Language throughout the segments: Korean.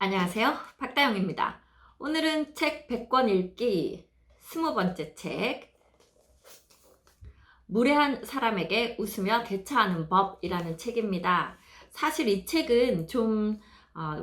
안녕하세요. 박다영입니다. 오늘은 책 100권 읽기 20번째 책, 무례한 사람에게 웃으며 대처하는 법이라는 책입니다. 사실 이 책은 좀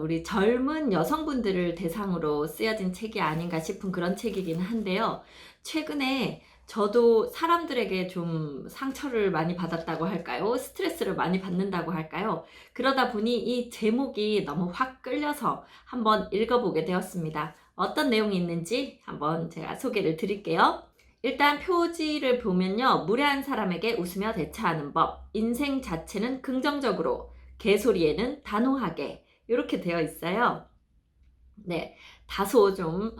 우리 젊은 여성분들을 대상으로 쓰여진 책이 아닌가 싶은 그런 책이긴 한데요. 최근에 저도 사람들에게 좀 상처를 많이 받았다고 할까요? 스트레스를 많이 받는다고 할까요? 그러다 보니 이 제목이 너무 확 끌려서 한번 읽어보게 되었습니다. 어떤 내용이 있는지 한번 제가 소개를 드릴게요. 일단 표지를 보면요. 무례한 사람에게 웃으며 대처하는 법. 인생 자체는 긍정적으로, 개소리에는 단호하게. 이렇게 되어 있어요. 네, 다소 좀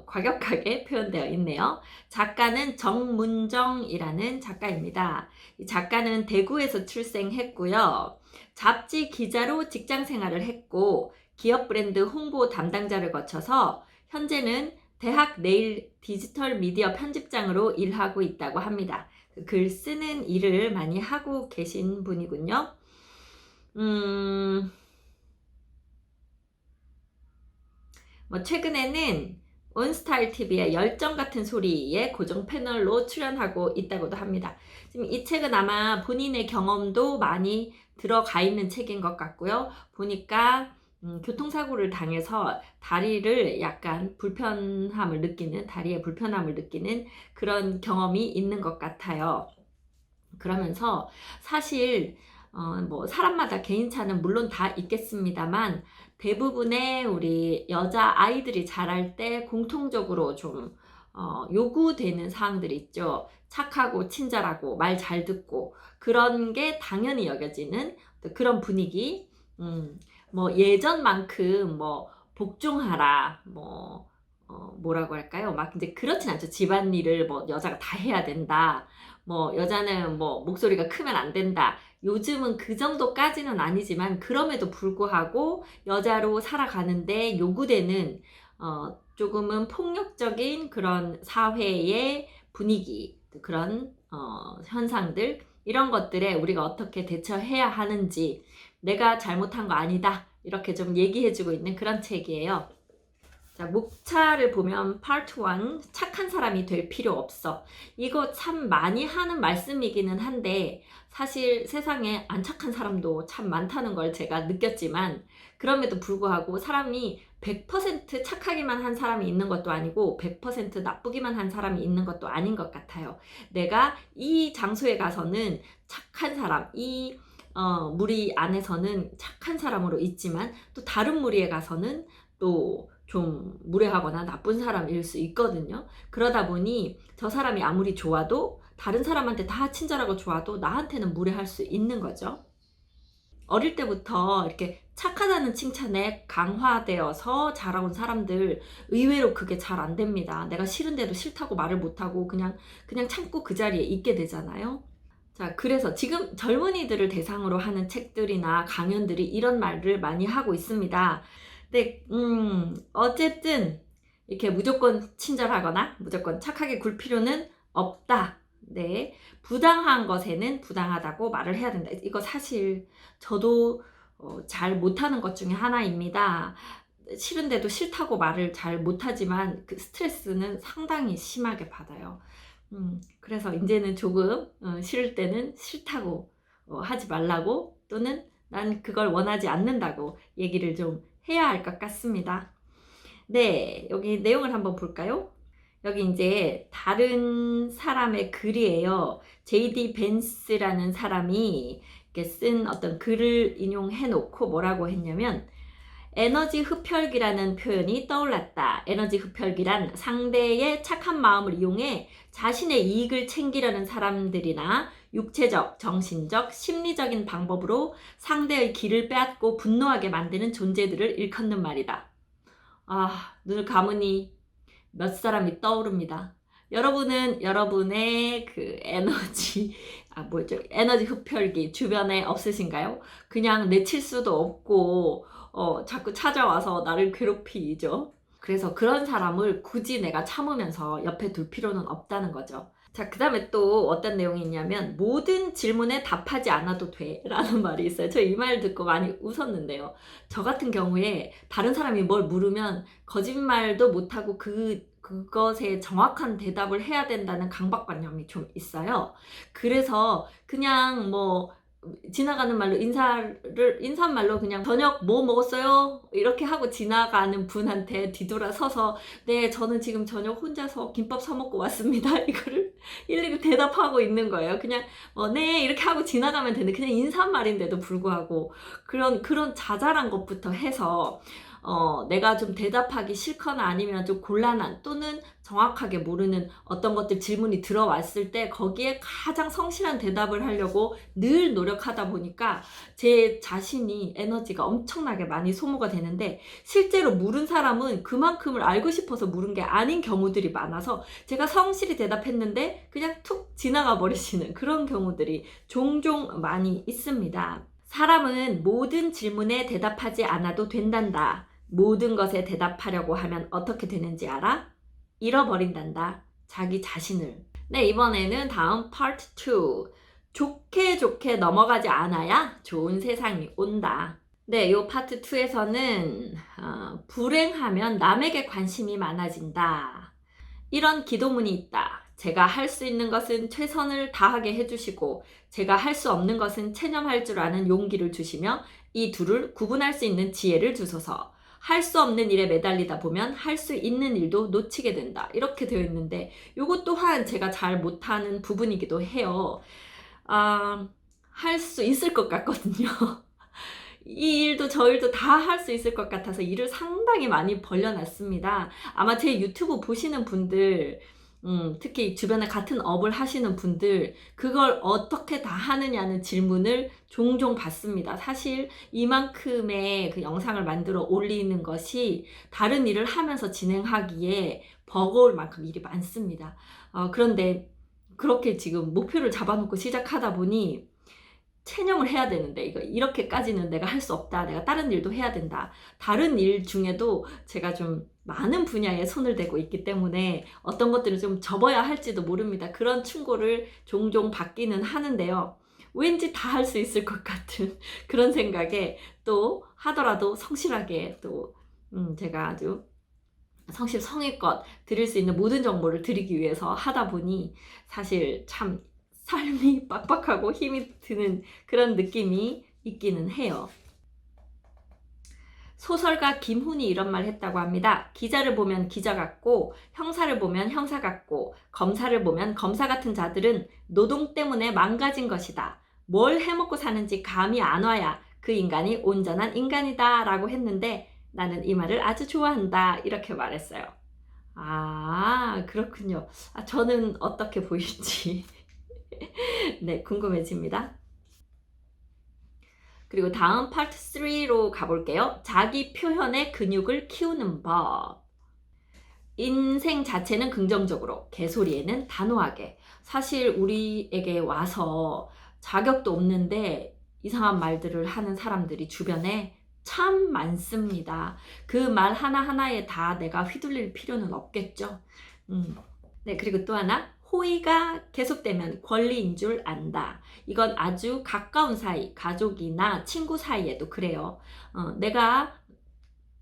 과격하게 표현되어 있네요. 작가는 정문정이라는 작가입니다. 이 작가는 대구에서 출생했고요. 잡지 기자로 직장 생활을 했고 기업 브랜드 홍보 담당자를 거쳐서 현재는 대학 내일 디지털 미디어 편집장으로 일하고 있다고 합니다. 글 쓰는 일을 많이 하고 계신 분이군요. 최근에는 온스타일 TV의 열정 같은 소리에 고정 패널로 출연하고 있다고도 합니다. 지금 이 책은 아마 본인의 경험도 많이 들어가 있는 책인 것 같고요. 보니까 교통사고를 당해서 다리를 약간 다리에 불편함을 느끼는 그런 경험이 있는 것 같아요. 그러면서 사실 사람마다 개인차는 물론 다 있겠습니다만 대부분의 우리 여자 아이들이 자랄 때 공통적으로 좀 요구되는 사항들이 있죠. 착하고 친절하고 말 잘 듣고 그런 게 당연히 여겨지는 그런 분위기. 예전만큼 복종하라 뭐라고 할까요? 막 이제 그렇진 않죠. 집안일을 여자가 다 해야 된다. 여자는 목소리가 크면 안 된다. 요즘은 그 정도까지는 아니지만 그럼에도 불구하고 여자로 살아가는데 요구되는 조금은 폭력적인 그런 사회의 분위기, 그런 현상들, 이런 것들에 우리가 어떻게 대처해야 하는지, 내가 잘못한 거 아니다, 이렇게 좀 얘기해주고 있는 그런 책이에요. 자, 목차를 보면 파트 1, 착한 사람이 될 필요 없어. 이거 참 많이 하는 말씀이기는 한데 사실 세상에 안 착한 사람도 참 많다는 걸 제가 느꼈지만, 그럼에도 불구하고 사람이 100% 착하기만 한 사람이 있는 것도 아니고 100% 나쁘기만 한 사람이 있는 것도 아닌 것 같아요. 내가 이 장소에 가서는 착한 사람, 이 무리 안에서는 착한 사람으로 있지만 또 다른 무리에 가서는 또 좀 무례하거나 나쁜 사람일 수 있거든요. 그러다 보니 저 사람이 아무리 좋아도, 다른 사람한테 다 친절하고 좋아도 나한테는 무례할 수 있는 거죠. 어릴 때부터 이렇게 착하다는 칭찬에 강화되어서 자라온 사람들 의외로 그게 잘 안 됩니다. 내가 싫은데도 싫다고 말을 못하고 그냥 참고 그 자리에 있게 되잖아요. 자, 그래서 지금 젊은이들을 대상으로 하는 책들이나 강연들이 이런 말을 많이 하고 있습니다. 근데 어쨌든 이렇게 무조건 친절하거나 무조건 착하게 굴 필요는 없다. 네, 부당한 것에는 부당하다고 말을 해야 된다. 이거 사실 저도 잘 못하는 것 중에 하나입니다. 싫은데도 싫다고 말을 잘 못하지만 그 스트레스는 상당히 심하게 받아요. 그래서 이제는 조금 싫을 때는 싫다고 하지 말라고, 또는 난 그걸 원하지 않는다고 얘기를 좀 해야 할 것 같습니다. 네, 여기 내용을 한번 볼까요? 여기 이제 다른 사람의 글이에요. JD 벤스라는 사람이 이렇게 쓴 어떤 글을 인용해 놓고 뭐라고 했냐면, 에너지 흡혈귀라는 표현이 떠올랐다. 에너지 흡혈귀란 상대의 착한 마음을 이용해 자신의 이익을 챙기려는 사람들이나 육체적, 정신적, 심리적인 방법으로 상대의 기를 빼앗고 분노하게 만드는 존재들을 일컫는 말이다. 눈을 감으니 몇 사람이 떠오릅니다. 여러분은 여러분의 그 에너지 흡혈귀 주변에 없으신가요? 그냥 내칠 수도 없고 자꾸 찾아와서 나를 괴롭히죠. 그래서 그런 사람을 굳이 내가 참으면서 옆에 둘 필요는 없다는 거죠. 자, 그다음에 또 어떤 내용이 있냐면 모든 질문에 답하지 않아도 돼라는 말이 있어요. 저 이 말 듣고 많이 웃었는데요. 저 같은 경우에 다른 사람이 뭘 물으면 거짓말도 못하고 그것에 정확한 대답을 해야 된다는 강박관념이 좀 있어요. 그래서 그냥 뭐 지나가는 말로 인사말로 그냥 저녁 뭐 먹었어요? 이렇게 하고 지나가는 분한테 뒤돌아서서 네, 저는 지금 저녁 혼자서 김밥 사 먹고 왔습니다. 이거를 일일이 대답하고 있는 거예요. 그냥 네, 이렇게 하고 지나가면 되는데 그냥 인사말인데도 불구하고 그런 자잘한 것부터 해서 내가 좀 대답하기 싫거나 아니면 좀 곤란한 또는 정확하게 모르는 어떤 것들 질문이 들어왔을 때 거기에 가장 성실한 대답을 하려고 늘 노력하다 보니까 제 자신이 에너지가 엄청나게 많이 소모가 되는데 실제로 물은 사람은 그만큼을 알고 싶어서 물은 게 아닌 경우들이 많아서 제가 성실히 대답했는데 그냥 툭 지나가 버리시는 그런 경우들이 종종 많이 있습니다. 사람은 모든 질문에 대답하지 않아도 된단다. 모든 것에 대답하려고 하면 어떻게 되는지 알아? 잃어버린단다. 자기 자신을. 네, 이번에는 다음 파트 2. 좋게 좋게 넘어가지 않아야 좋은 세상이 온다. 네, 이 파트 2에서는 불행하면 남에게 관심이 많아진다. 이런 기도문이 있다. 제가 할 수 있는 것은 최선을 다하게 해주시고 제가 할 수 없는 것은 체념할 줄 아는 용기를 주시며 이 둘을 구분할 수 있는 지혜를 주소서. 할 수 없는 일에 매달리다 보면 할 수 있는 일도 놓치게 된다. 이렇게 되어 있는데 이것 또한 제가 잘 못하는 부분이기도 해요. 할 수 있을 것 같거든요. 이 일도 저 일도 다 할 수 있을 것 같아서 일을 상당히 많이 벌려놨습니다. 아마 제 유튜브 보시는 분들, 특히 주변에 같은 업을 하시는 분들, 그걸 어떻게 다 하느냐는 질문을 종종 받습니다. 사실 이만큼의 그 영상을 만들어 올리는 것이 다른 일을 하면서 진행하기에 버거울 만큼 일이 많습니다. 그런데 그렇게 지금 목표를 잡아놓고 시작하다 보니 체념을 해야 되는데 이렇게까지는 내가 할 수 없다. 내가 다른 일도 해야 된다. 다른 일 중에도 제가 좀 많은 분야에 손을 대고 있기 때문에 어떤 것들을 좀 접어야 할지도 모릅니다. 그런 충고를 종종 받기는 하는데요. 왠지 다 할 수 있을 것 같은 그런 생각에 또 하더라도 성실하게 또 제가 아주 성실성의껏 드릴 수 있는 모든 정보를 드리기 위해서 하다 보니 사실 참 삶이 빡빡하고 힘이 드는 그런 느낌이 있기는 해요. 소설가 김훈이 이런 말 했다고 합니다. 기자를 보면 기자 같고 형사를 보면 형사 같고 검사를 보면 검사 같은 자들은 노동 때문에 망가진 것이다. 뭘 해먹고 사는지 감이 안 와야 그 인간이 온전한 인간이다 라고 했는데 나는 이 말을 아주 좋아한다 이렇게 말했어요. 그렇군요. 저는 어떻게 보일지 네, 궁금해집니다. 그리고 다음 파트 3로 가볼게요. 자기 표현의 근육을 키우는 법. 인생 자체는 긍정적으로, 개소리에는 단호하게. 사실 우리에게 와서 자격도 없는데 이상한 말들을 하는 사람들이 주변에 참 많습니다. 그 말 하나하나에 다 내가 휘둘릴 필요는 없겠죠. 네, 그리고 또 하나. 호의가 계속되면 권리인 줄 안다. 이건 아주 가까운 사이, 가족이나 친구 사이에도 그래요. 내가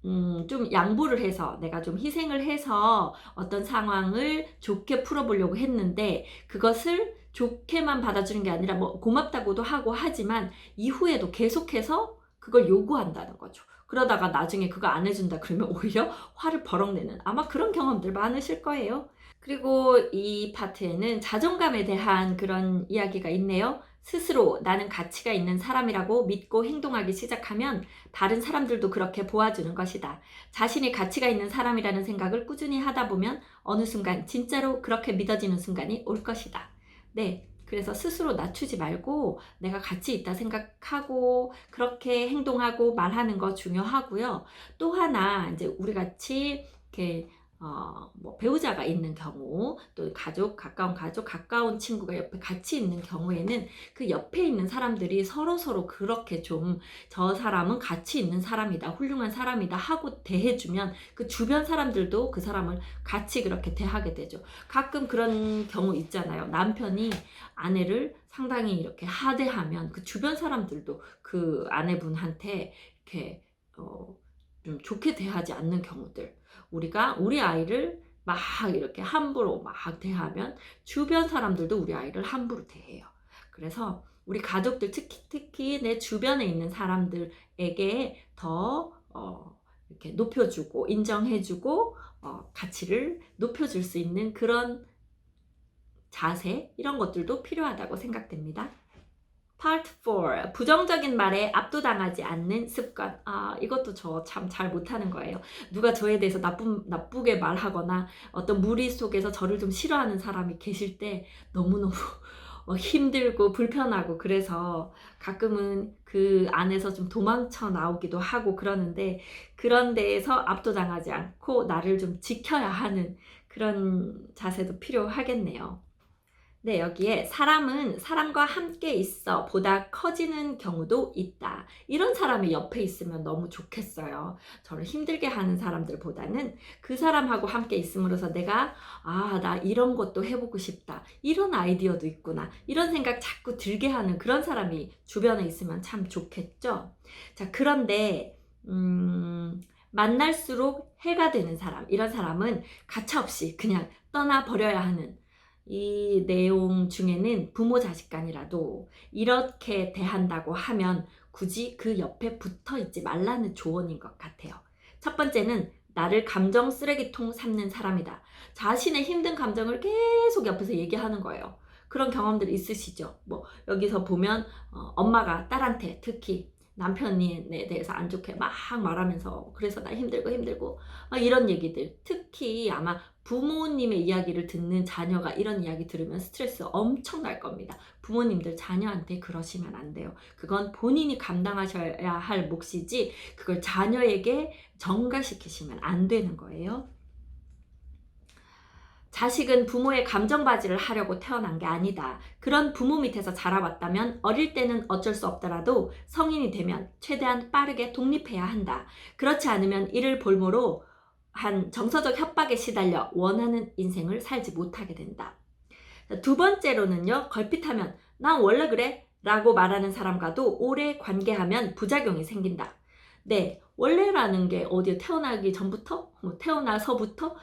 좀 양보를 해서 내가 좀 희생을 해서 어떤 상황을 좋게 풀어보려고 했는데 그것을 좋게만 받아주는 게 아니라 뭐 고맙다고도 하고 하지만 이후에도 계속해서 그걸 요구한다는 거죠. 그러다가 나중에 그거 안 해준다 그러면 오히려 화를 버럭 내는 아마 그런 경험들 많으실 거예요. 그리고 이 파트에는 자존감에 대한 그런 이야기가 있네요. 스스로 나는 가치가 있는 사람이라고 믿고 행동하기 시작하면 다른 사람들도 그렇게 보아주는 것이다. 자신이 가치가 있는 사람이라는 생각을 꾸준히 하다 보면 어느 순간 진짜로 그렇게 믿어지는 순간이 올 것이다. 네. 그래서 스스로 낮추지 말고 내가 가치 있다 생각하고 그렇게 행동하고 말하는 거 중요하고요. 또 하나 이제 우리 같이 이렇게 뭐 배우자가 있는 경우, 또 가족, 가까운 친구가 옆에 같이 있는 경우에는 그 옆에 있는 사람들이 서로서로 그렇게 좀 저 사람은 가치 있는 사람이다, 훌륭한 사람이다 하고 대해주면 그 주변 사람들도 그 사람을 같이 그렇게 대하게 되죠. 가끔 그런 경우 있잖아요. 남편이 아내를 상당히 이렇게 하대하면 그 주변 사람들도 그 아내분한테 이렇게 좀 좋게 대하지 않는 경우들. 우리가 우리 아이를 막 이렇게 함부로 막 대하면 주변 사람들도 우리 아이를 함부로 대해요. 그래서 우리 가족들, 특히 내 주변에 있는 사람들에게 더 이렇게 높여주고 인정해주고 가치를 높여줄 수 있는 그런 자세, 이런 것들도 필요하다고 생각됩니다. Part 4. 부정적인 말에 압도당하지 않는 습관. 이것도 저 참 잘 못하는 거예요. 누가 저에 대해서 나쁘게 말하거나 어떤 무리 속에서 저를 좀 싫어하는 사람이 계실 때 너무너무 힘들고 불편하고, 그래서 가끔은 그 안에서 좀 도망쳐 나오기도 하고 그러는데, 그런 데에서 압도당하지 않고 나를 좀 지켜야 하는 그런 자세도 필요하겠네요. 네, 여기에 사람은 사람과 함께 있어 보다 커지는 경우도 있다. 이런 사람이 옆에 있으면 너무 좋겠어요. 저를 힘들게 하는 사람들보다는 그 사람하고 함께 있음으로써 내가 나 이런 것도 해보고 싶다, 이런 아이디어도 있구나, 이런 생각 자꾸 들게 하는 그런 사람이 주변에 있으면 참 좋겠죠. 자, 그런데 만날수록 해가 되는 사람, 이런 사람은 가차없이 그냥 떠나버려야 하는, 이 내용 중에는 부모 자식 간이라도 이렇게 대한다고 하면 굳이 그 옆에 붙어 있지 말라는 조언인 것 같아요. 첫 번째는 나를 감정 쓰레기통 삼는 사람이다. 자신의 힘든 감정을 계속 옆에서 얘기하는 거예요. 그런 경험들 있으시죠? 뭐 여기서 보면 엄마가 딸한테, 특히 남편에 대해서 안 좋게 막 말하면서 그래서 나 힘들고 이런 얘기들, 특히 아마 부모님의 이야기를 듣는 자녀가 이런 이야기 들으면 스트레스 엄청 날 겁니다. 부모님들 자녀한테 그러시면 안 돼요. 그건 본인이 감당하셔야 할 몫이지 그걸 자녀에게 전가시키시면 안 되는 거예요. 자식은 부모의 감정바지를 하려고 태어난 게 아니다. 그런 부모 밑에서 자라왔다면 어릴 때는 어쩔 수 없더라도 성인이 되면 최대한 빠르게 독립해야 한다. 그렇지 않으면 이를 볼모로 한 정서적 협박에 시달려 원하는 인생을 살지 못하게 된다. 두 번째로는요, 걸핏하면 난 원래 그래 라고 말하는 사람과도 오래 관계하면 부작용이 생긴다. 네, 원래라는 게 어디에 태어나기 전부터? 태어나서부터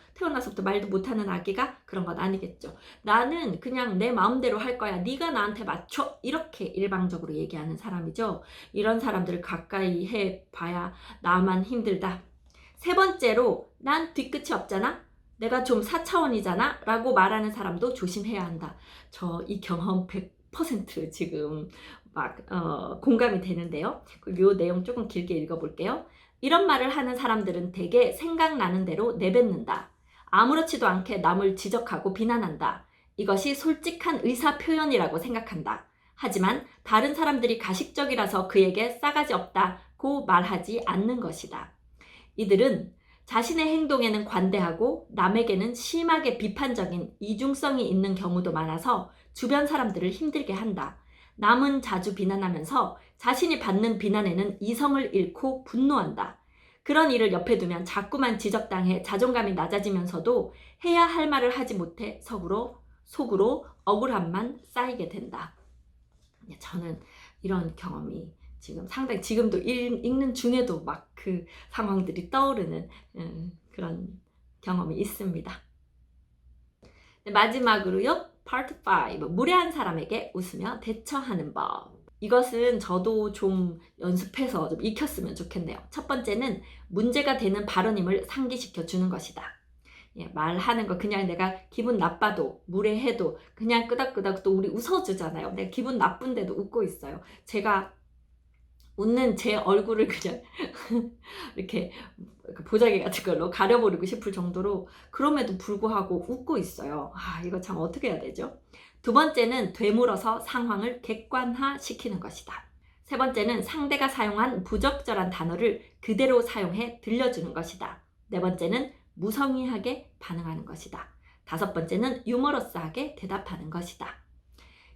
말도 못하는 아기가 그런 건 아니겠죠. 나는 그냥 내 마음대로 할 거야, 네가 나한테 맞춰, 이렇게 일방적으로 얘기하는 사람이죠. 이런 사람들을 가까이 해봐야 나만 힘들다. 세 번째로, 난 뒤끝이 없잖아, 내가 좀 4차원이잖아 라고 말하는 사람도 조심해야 한다. 저 이 경험 100% 지금 막 공감이 되는데요. 이 내용 조금 길게 읽어볼게요. 이런 말을 하는 사람들은 대개 생각나는 대로 내뱉는다. 아무렇지도 않게 남을 지적하고 비난한다. 이것이 솔직한 의사 표현이라고 생각한다. 하지만 다른 사람들이 가식적이라서 그에게 싸가지 없다고 말하지 않는 것이다. 이들은 자신의 행동에는 관대하고 남에게는 심하게 비판적인 이중성이 있는 경우도 많아서 주변 사람들을 힘들게 한다. 남은 자주 비난하면서 자신이 받는 비난에는 이성을 잃고 분노한다. 그런 일을 옆에 두면 자꾸만 지적당해 자존감이 낮아지면서도 해야 할 말을 하지 못해 속으로 억울함만 쌓이게 된다. 저는 이런 경험이 상당히 지금도 읽는 중에도 막 그 상황들이 떠오르는 그런 경험이 있습니다. 마지막으로요, Part 5. 무례한 사람에게 웃으며 대처하는 법. 이것은 저도 좀 연습해서 좀 익혔으면 좋겠네요. 첫 번째는 문제가 되는 발언임을 상기시켜 주는 것이다. 말하는 거 그냥 내가 기분 나빠도 무례해도 그냥 끄덕끄덕 또 우리 웃어주잖아요. 내가 기분 나쁜데도 웃고 있어요. 제가 웃는 제 얼굴을 그냥 이렇게 보자기 같은 걸로 가려버리고 싶을 정도로 그럼에도 불구하고 웃고 있어요. 이거 참 어떻게 해야 되죠? 두 번째는 되물어서 상황을 객관화시키는 것이다. 세 번째는 상대가 사용한 부적절한 단어를 그대로 사용해 들려주는 것이다. 네 번째는 무성의하게 반응하는 것이다. 5번째는 유머러스하게 대답하는 것이다.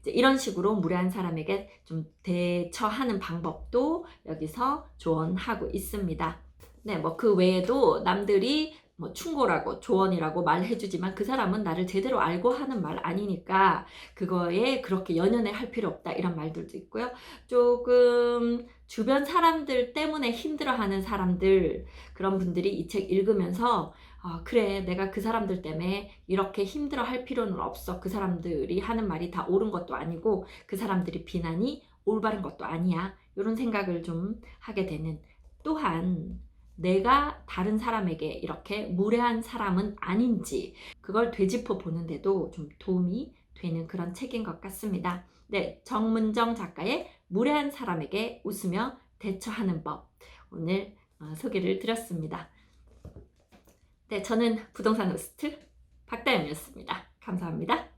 이제 이런 식으로 무례한 사람에게 좀 대처하는 방법도 여기서 조언하고 있습니다. 네, 뭐 그 외에도 남들이 뭐 충고라고 조언이라고 말해주지만 그 사람은 나를 제대로 알고 하는 말 아니니까 그거에 그렇게 연연해 할 필요 없다, 이런 말들도 있고요. 조금 주변 사람들 때문에 힘들어하는 사람들, 그런 분들이 이 책 읽으면서 그래, 내가 그 사람들 때문에 이렇게 힘들어 할 필요는 없어. 그 사람들이 하는 말이 다 옳은 것도 아니고 그 사람들이 비난이 올바른 것도 아니야. 이런 생각을 좀 하게 되는, 또한 내가 다른 사람에게 이렇게 무례한 사람은 아닌지 그걸 되짚어 보는데도 좀 도움이 되는 그런 책인 것 같습니다. 네, 정문정 작가의 무례한 사람에게 웃으며 대처하는 법, 오늘 소개를 드렸습니다. 네, 저는 부동산 호스트 박다연이었습니다. 감사합니다.